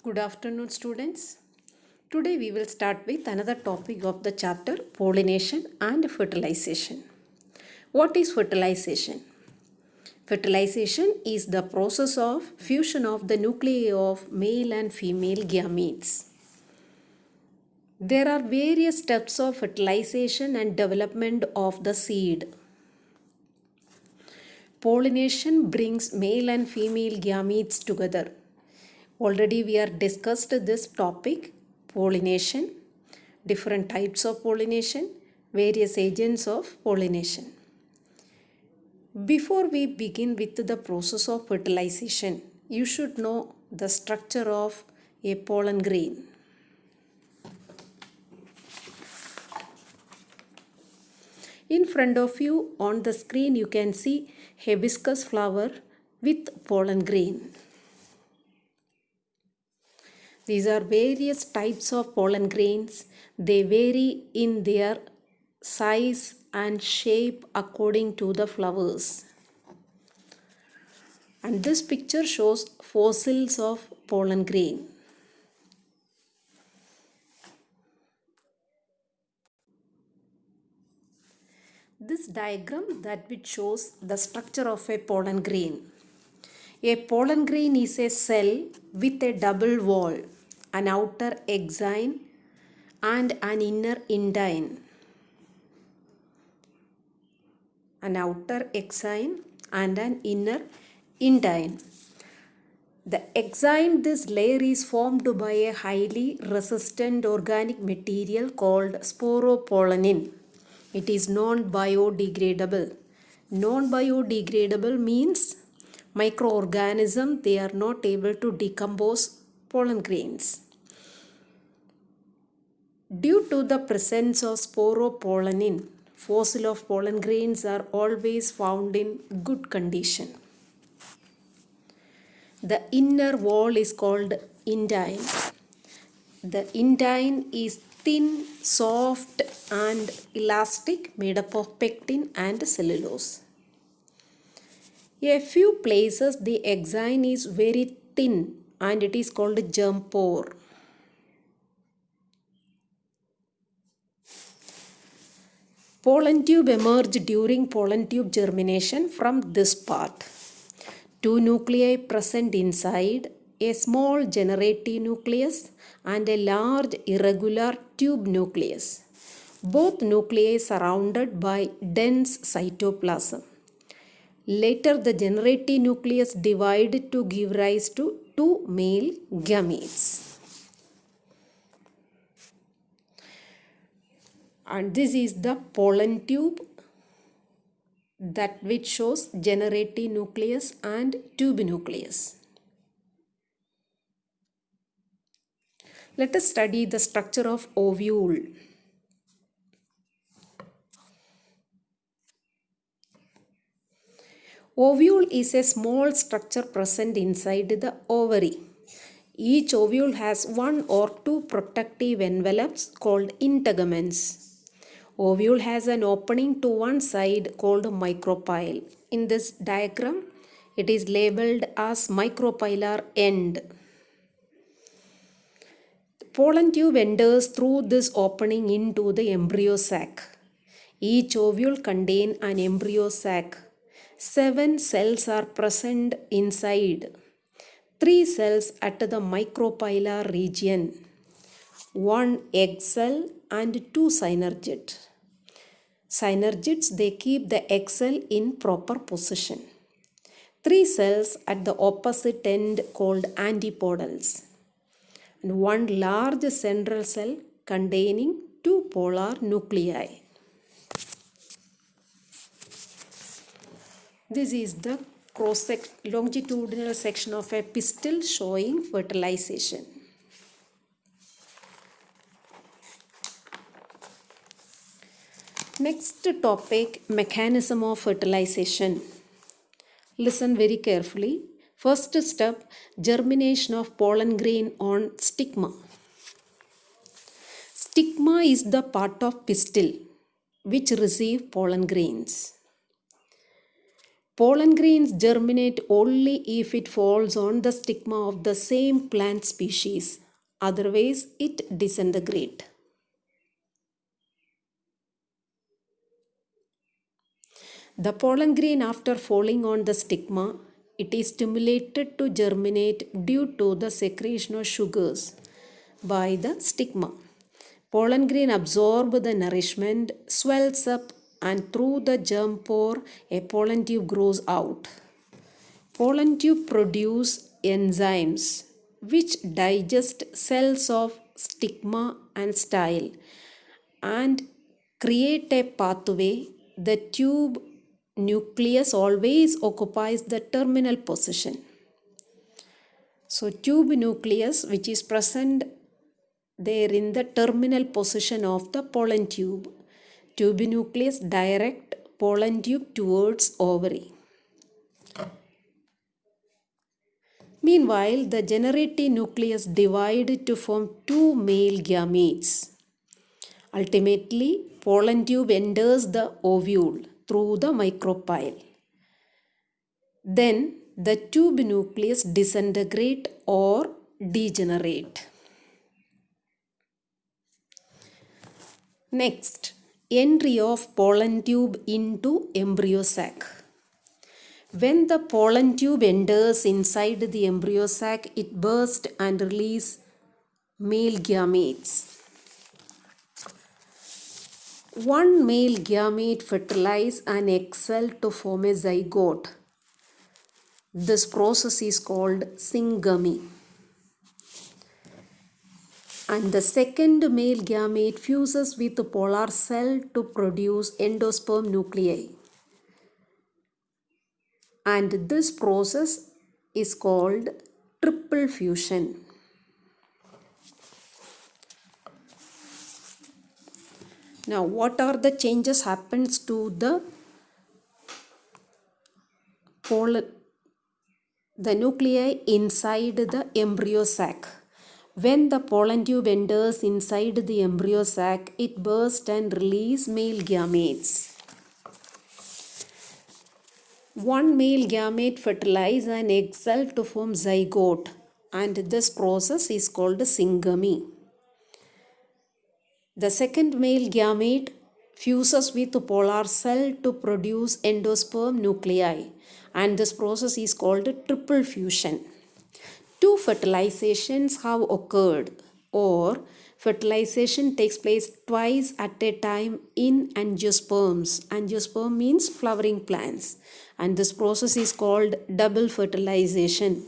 Good afternoon, students. Today we will start with another topic of the chapter pollination and fertilization. What is fertilization? Fertilization is the process of fusion of the nuclei of male and female gametes. There are various steps of fertilization and development of the seed. Pollination brings male and female gametes together. Already we are discussed this topic, pollination, different types of pollination, various agents of pollination. Before we begin with the process of fertilization, you should know the structure of a pollen grain. In front of you on the screen you can see hibiscus flower with pollen grain. These are various types of pollen grains. They vary in their size and shape according to the flowers. And this picture shows fossils of pollen grain. This diagram that which shows the structure of a pollen grain. A pollen grain is a cell with a double wall, an outer exine and an inner indine. An outer exine and an inner indine. The exine, this layer is formed by a highly resistant organic material called sporopollenin. It is non-biodegradable. Non-biodegradable means microorganisms, they are not able to decompose pollen grains. Due to the presence of sporopollenin, fossil of pollen grains are always found in good condition. The inner wall is called indine. The indine is thin, soft and elastic, made up of pectin and cellulose. A few places the exine is very thin and it is called germ pore. Pollen tube emerge during pollen tube germination from this part. Two nuclei present inside, a small generative nucleus and a large irregular tube nucleus. Both nuclei surrounded by dense cytoplasm. Later the generative nucleus divided to give rise to two male gametes. And this is the pollen tube that which shows generative nucleus and tube nucleus. Let us study the structure of ovule. Ovule is a small structure present inside the ovary. Each ovule has one or two protective envelopes called integuments. Ovule has an opening to one side called micropyle. In this diagram, it is labeled as micropylar end. The pollen tube enters through this opening into the embryosac. Each ovule contains an embryosac. 7 cells are present inside. 3 cells at the micropylar region. 1 egg cell and 2 synergids. Synergids, they keep the egg cell in proper position. 3 cells at the opposite end called antipodals. And 1 large central cell containing 2 polar nuclei. This is the longitudinal section of a pistil showing fertilization. Next topic, mechanism of fertilization. Listen very carefully. First step, germination of pollen grain on stigma. Stigma is the part of pistil which receive pollen grains. Pollen grains germinate only if it falls on the stigma of the same plant species. Otherwise, it disintegrates. The pollen grain, after falling on the stigma, it is stimulated to germinate due to the secretion of sugars by the stigma. Pollen grain absorb the nourishment, swells up, and through the germ pore, a pollen tube grows out. Pollen tube produce enzymes which digest cells of stigma and style and create a pathway. The tube nucleus always occupies the terminal position. So tube nucleus, which is present there in the terminal position of the pollen tube. Tube nucleus direct pollen tube towards ovary. Meanwhile, the generative nucleus divides to form two male gametes. Ultimately, pollen tube enters the ovule through the micropyle. Then the tube nucleus disintegrate or degenerate. Next, entry of pollen tube into embryo sac. When the pollen tube enters inside the embryo sac, it bursts and releases male gametes. One male gamete fertilizes an egg cell to form a zygote. This process is called syngamy. And the second male gamete fuses with the polar cell to produce endosperm nuclei. And this process is called triple fusion. Now, what are the changes happens to the pollen, the nuclei inside the embryo sac? When the pollen tube enters inside the embryo sac, it bursts and releases male gametes. One male gamete fertilizes an egg cell to form zygote, and this process is called syngamy. The second male gamete fuses with the polar cell to produce endosperm nuclei, and this process is called triple fusion. Two fertilizations have occurred, or fertilization takes place twice at a time in angiosperms. Angiosperm means flowering plants, and this process is called double fertilization.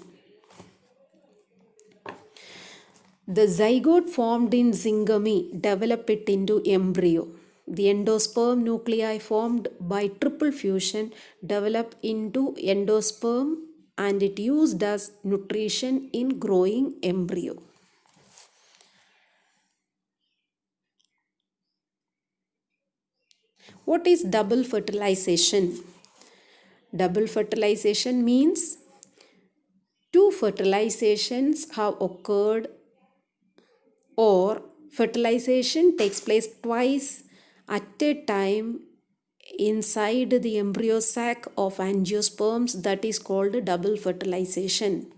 The zygote formed in syngamy develop it into embryo. The endosperm nuclei formed by triple fusion develop into endosperm, and it used as nutrition in growing embryo. What is double fertilization? Double fertilization means two fertilizations have occurred, or fertilization takes place twice at a time inside the embryo sac of angiosperms. That is called double fertilization.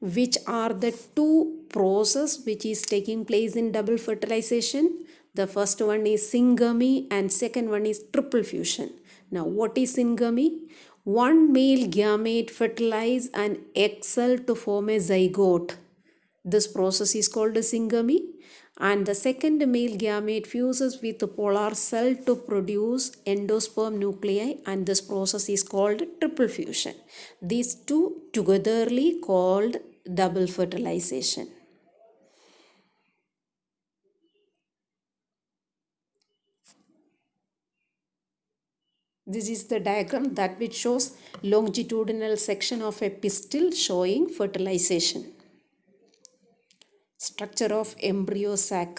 Which are the two processes which is taking place in double fertilization? The first one is syngamy and second one is triple fusion. Now, what is syngamy? One male gamete fertilizes an egg cell to form a zygote. This process is called syngamy. And the second male gamete fuses with the polar cell to produce endosperm nuclei, and this process is called triple fusion. These two togetherly called double fertilization. This is the diagram that which shows longitudinal section of a pistil showing fertilization. Structure of embryo sac.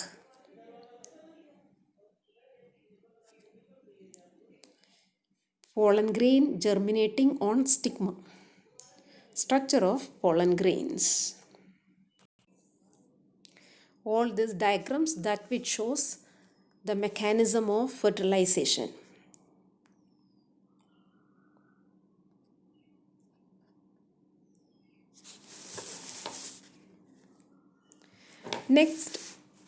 Pollen grain germinating on stigma. Structure of pollen grains. All these diagrams that which shows the mechanism of fertilization. Next,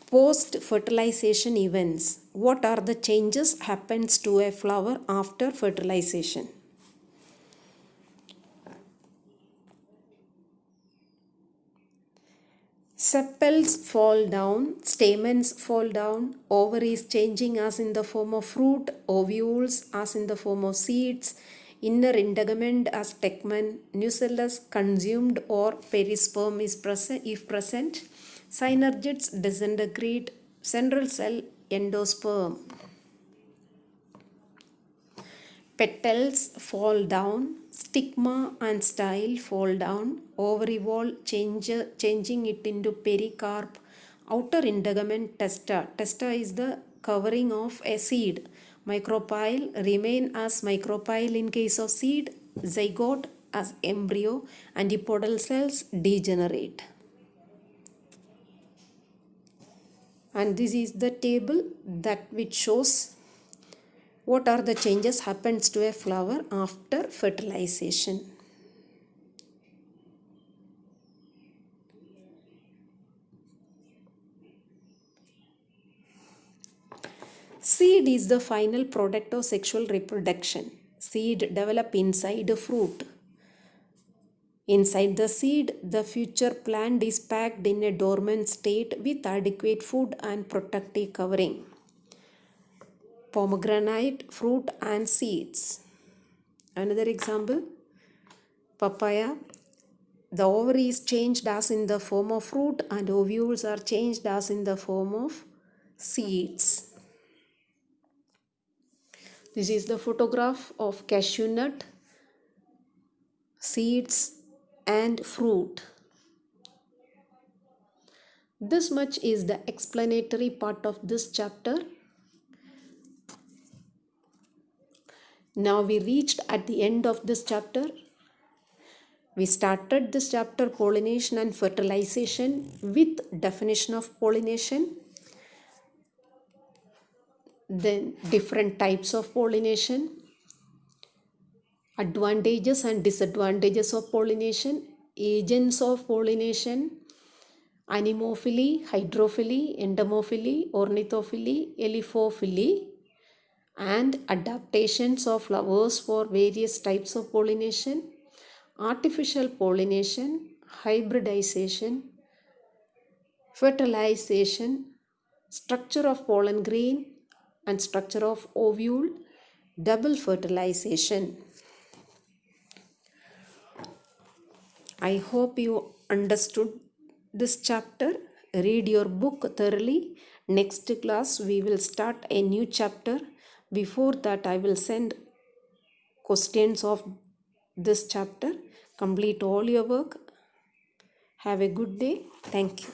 post-fertilization events. What are the changes happens to a flower after fertilization? Sepals fall down, stamens fall down, ovaries changing as in the form of fruit, ovules as in the form of seeds, inner integument as tegmen, nucellus consumed or perisperm is present if present, synergids disintegrate, central cell endosperm. Petals fall down, stigma and style fall down, ovary wall changing it into pericarp, outer integument testa. Testa is the covering of a seed. Micropyle remain as micropyle in case of seed, zygote as embryo, antipodal cells degenerate. And this is the table that which shows what are the changes happens to a flower after fertilization. Seed is the final product of sexual reproduction. Seed develop inside a fruit. Inside the seed, the future plant is packed in a dormant state with adequate food and protective covering. Pomegranate, fruit and seeds. Another example, papaya. The ovary is changed as in the form of fruit and ovules are changed as in the form of seeds. This is the photograph of cashew nut, seeds and fruit. This much is the explanatory part of this chapter. Now we reached at the end of this chapter. We started this chapter pollination and fertilization with definition of pollination. Then different types of pollination, advantages and disadvantages of pollination, agents of pollination, anemophily, hydrophily, endomophily, ornithophily, elephophily, and adaptations of flowers for various types of pollination, artificial pollination, hybridization, fertilization, structure of pollen grain and structure of ovule, double fertilization. I hope you understood this chapter. Read your book thoroughly. Next class we will start a new chapter. Before that I will send questions of this chapter. Complete all your work. Have a good day. Thank you.